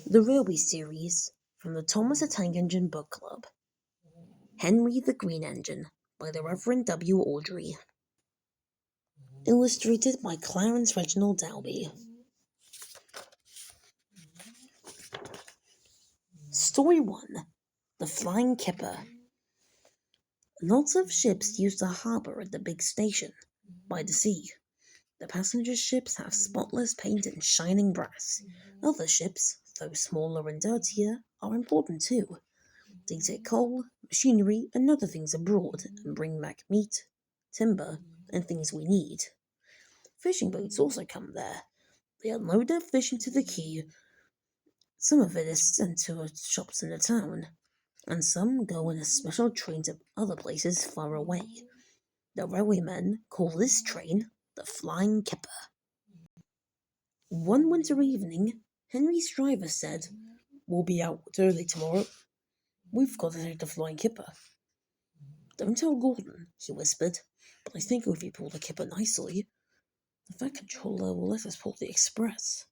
The Railway Series from the Thomas the Tank Engine Book Club. Henry the Green Engine by the Reverend W. Awdry. Illustrated by Clarence Reginald Dalby. Story 1. The Flying Kipper. Lots of ships use the harbour at the big station, by the sea. The passenger ships have spotless paint and shining brass. Other ships, though smaller and dirtier, are important too. They take coal, machinery, and other things abroad and bring back meat, timber, and things we need. Fishing boats also come there. They unload their fish into the quay. Some of it is sent to shops in the town, and some go in a special train to other places far away. The railwaymen call this train the Flying Kipper. One winter evening, Henry's driver said, "We'll be out early tomorrow. We've got to take the Flying Kipper." "Don't tell Gordon," he whispered, "but I think if you pull the Kipper nicely, the Fat Controller will let us pull the Express."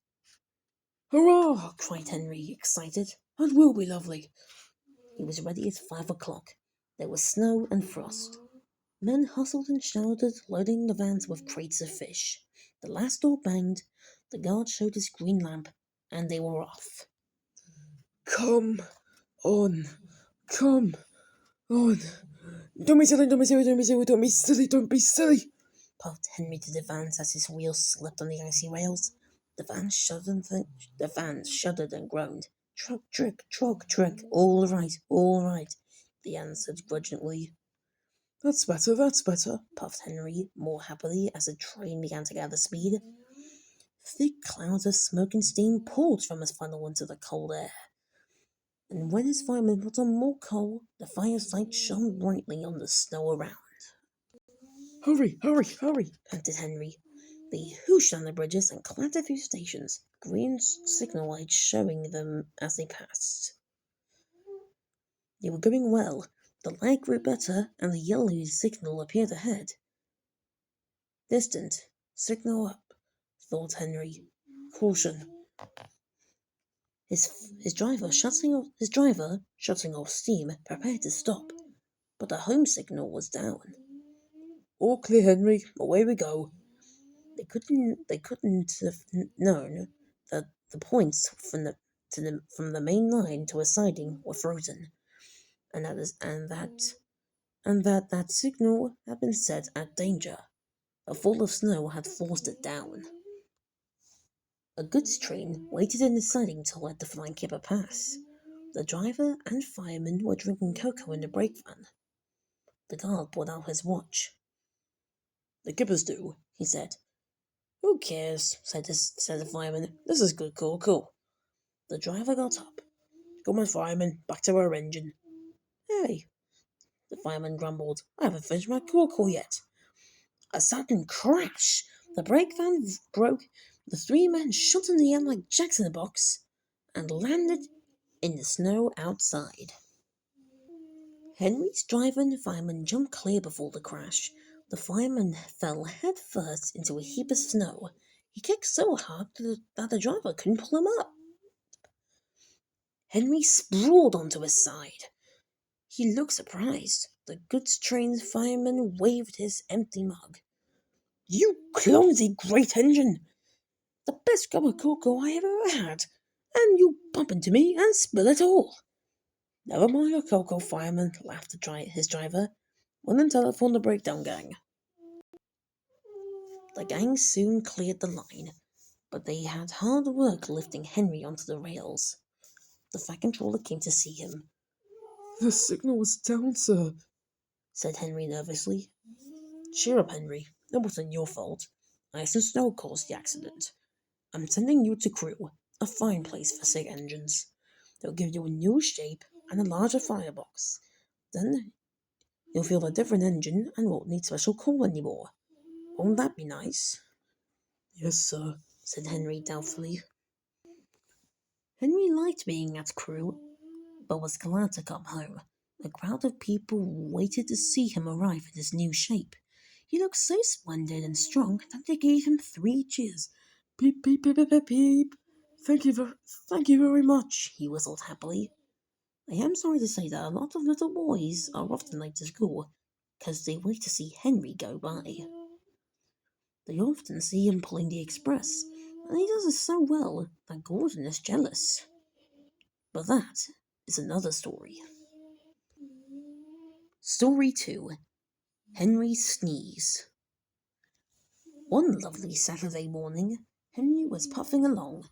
"Hurrah!" cried Henry, excited. "That will be lovely." He was ready at 5 o'clock. There was snow and frost. Men hustled and shouted, loading the vans with crates of fish. The last door banged, the guard showed his green lamp, and they were off. "Come on, come on. Don't be silly, don't be silly, don't be silly, don't be silly, don't be silly," puffed Henry to the vans as his wheels slipped on the icy rails. The vans shuddered and groaned. "Truck, trick, all right," they answered grudgingly. That's better," puffed Henry more happily as the train began to gather speed. Thick clouds of smoke and steam poured from his funnel into the cold air. And when his fireman put on more coal, the fire's light shone brightly on the snow around. Hurry, panted Henry. They whooshed down the bridges and clattered through stations, green signal lights showing them as they passed. They were going well. The light grew better, and the yellow signal appeared ahead. Distant. Signal up, thought Henry. Caution. His driver, shutting off steam, prepared to stop, but the home signal was down. "All clear, Henry. Away we go." They couldn't have known that the points from the main line to a siding were frozen, and that signal had been set at danger. A fall of snow had forced it down. A goods train waited in the siding to let the Flying Kipper pass. The driver and fireman were drinking cocoa in the brake van. The guard pulled out his watch. "The Kippers do," he said. "Who cares?" said the fireman. "This is good, cool." The driver got up. "Come on, fireman, back to our engine." "Hey," the fireman grumbled, "I haven't finished my cool yet." A sudden crash! The brake van broke. The three men shot in the air like jacks in a box and landed in the snow outside. Henry's driver and fireman jumped clear before the crash. The fireman fell head first into a heap of snow. He kicked so hard that the driver couldn't pull him up. Henry sprawled onto his side. He looked surprised. The goods train's fireman waved his empty mug. "You clumsy great engine! The best cup of cocoa I ever had, and you bump into me and spill it all." "Never mind your cocoa, fireman," laughed his driver. "Run and telephone the breakdown gang." The gang soon cleared the line, but they had hard work lifting Henry onto the rails. The Fat Controller came to see him. "The signal was down, sir," said Henry nervously. "Cheer up, Henry. It wasn't your fault. Ice and snow caused the accident. I'm sending you to Crewe, a fine place for sick engines. They'll give you a new shape and a larger firebox. Then you'll feel a different engine and won't need special coal anymore. Won't that be nice?" "Yes, sir," said Henry doubtfully. Henry liked being at Crewe, but was glad to come home. A crowd of people waited to see him arrive in his new shape. He looked so splendid and strong that they gave him 3 cheers. "Peep, peep, peep, peep, peep, peep. Thank you very much, he whistled happily. I am sorry to say that a lot of little boys are often late to school, 'cause they wait to see Henry go by. They often see him pulling the express, and he does it so well that Gordon is jealous. But that is another story. Story 2. Henry's Sneeze. One lovely Saturday morning, Henry was puffing along.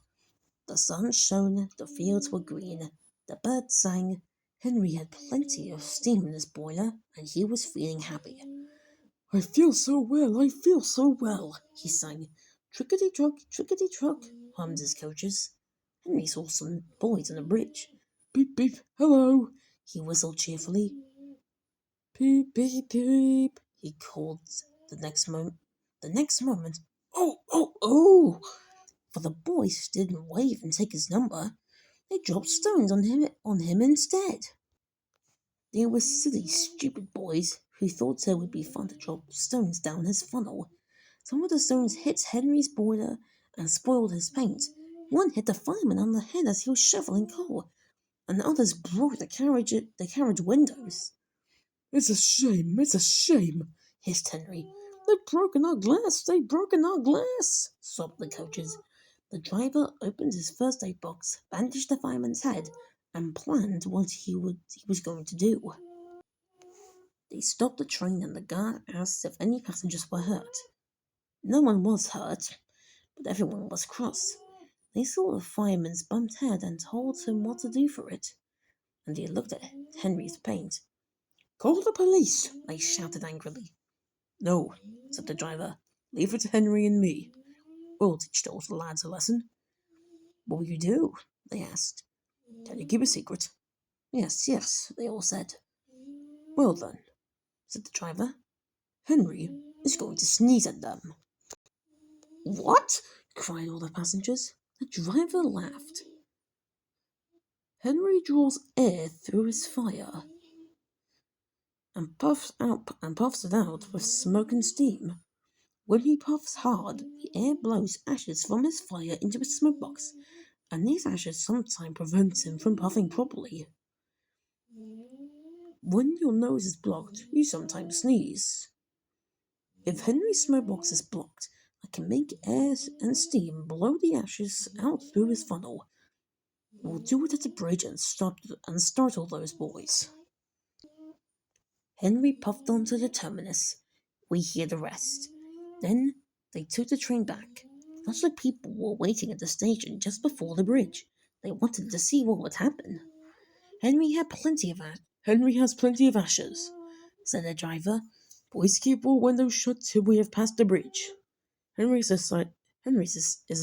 The sun shone, the fields were green, the birds sang. Henry had plenty of steam in his boiler, and he was feeling happy. I feel so well, he sang. Trickety truck, hummed his coaches. Henry saw some boys on a bridge. Beep, beep, hello, he whistled cheerfully. Beep, beep, beep, he called the next moment. Oh! For the boys didn't wave and take his number. They dropped stones on him instead. They were silly, stupid boys who thought it would be fun to drop stones down his funnel. Some of the stones hit Henry's boiler and spoiled his paint. One hit the fireman on the head as he was shoveling coal, and others broke the carriage windows. It's a shame, hissed Henry. They've broken our glass, sobbed the coaches. The driver opened his first aid box, bandaged the fireman's head, and planned what he was going to do. They stopped the train and the guard asked if any passengers were hurt. No one was hurt, but everyone was cross. They saw the fireman's bumped head and told him what to do for it, and he looked at Henry's paint. Call the police, they shouted angrily. No, said the driver. Leave it to Henry and me. We'll teach those lads a lesson. What will you do? They asked. Can you keep a secret? Yes, they all said. Well then, said the driver. Henry is going to sneeze at them. What? Cried all the passengers. The driver laughed. Henry draws air through his fire and puffs it out with smoke and steam. When he puffs hard, the air blows ashes from his fire into a smoke box, and these ashes sometimes prevent him from puffing properly. When your nose is blocked, you sometimes sneeze. If Henry's smoke box is blocked, I can make air and steam blow the ashes out through his funnel. We'll do it at the bridge and startle those boys. Henry puffed onto the terminus. We hear the rest. Then they took the train back. Lots of people were waiting at the station just before the bridge. They wanted to see what would happen. Henry has plenty of ashes, said the driver. Boys, keep all windows shut till we have passed the bridge. Henry is as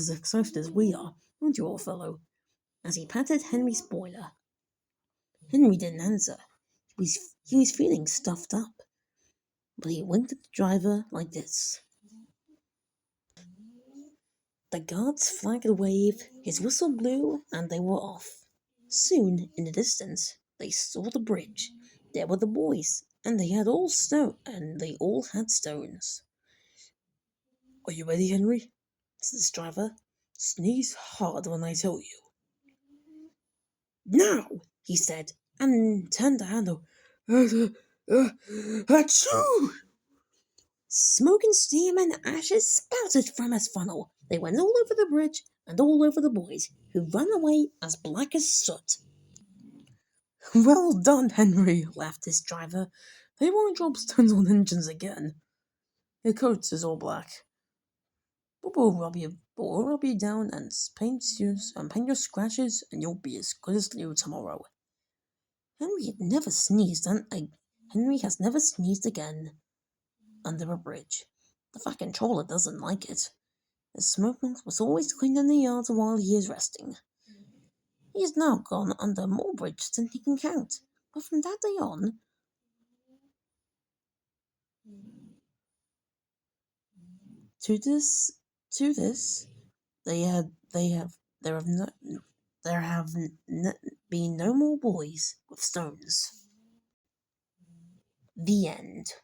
excited as we are, aren't you, old fellow? As he patted Henry's boiler. Henry didn't answer. He was feeling stuffed up. But he winked at the driver like this. The guard's flag waved, his whistle blew, and they were off. Soon, in the distance, they saw the bridge. There were the boys, and they all had stones. Are you ready, Henry? Said the driver. Sneeze hard when I tell you. Now, he said, and turned the handle. Achoo! Smoke and steam and ashes spouted from his funnel. They went all over the bridge and all over the boys, who ran away as black as soot. Well done, Henry, laughed his driver. They won't drop stones on engines again. Your coat is all black. But we'll rub you down and paint your scratches, and you'll be as good as new tomorrow. Henry has never sneezed again under a bridge. The Fat Controller doesn't like it. The smoke was always cleaning the yard while he is resting. He has now gone under more bridges than he can count, but from that day on, there have been no more boys with stones. The end.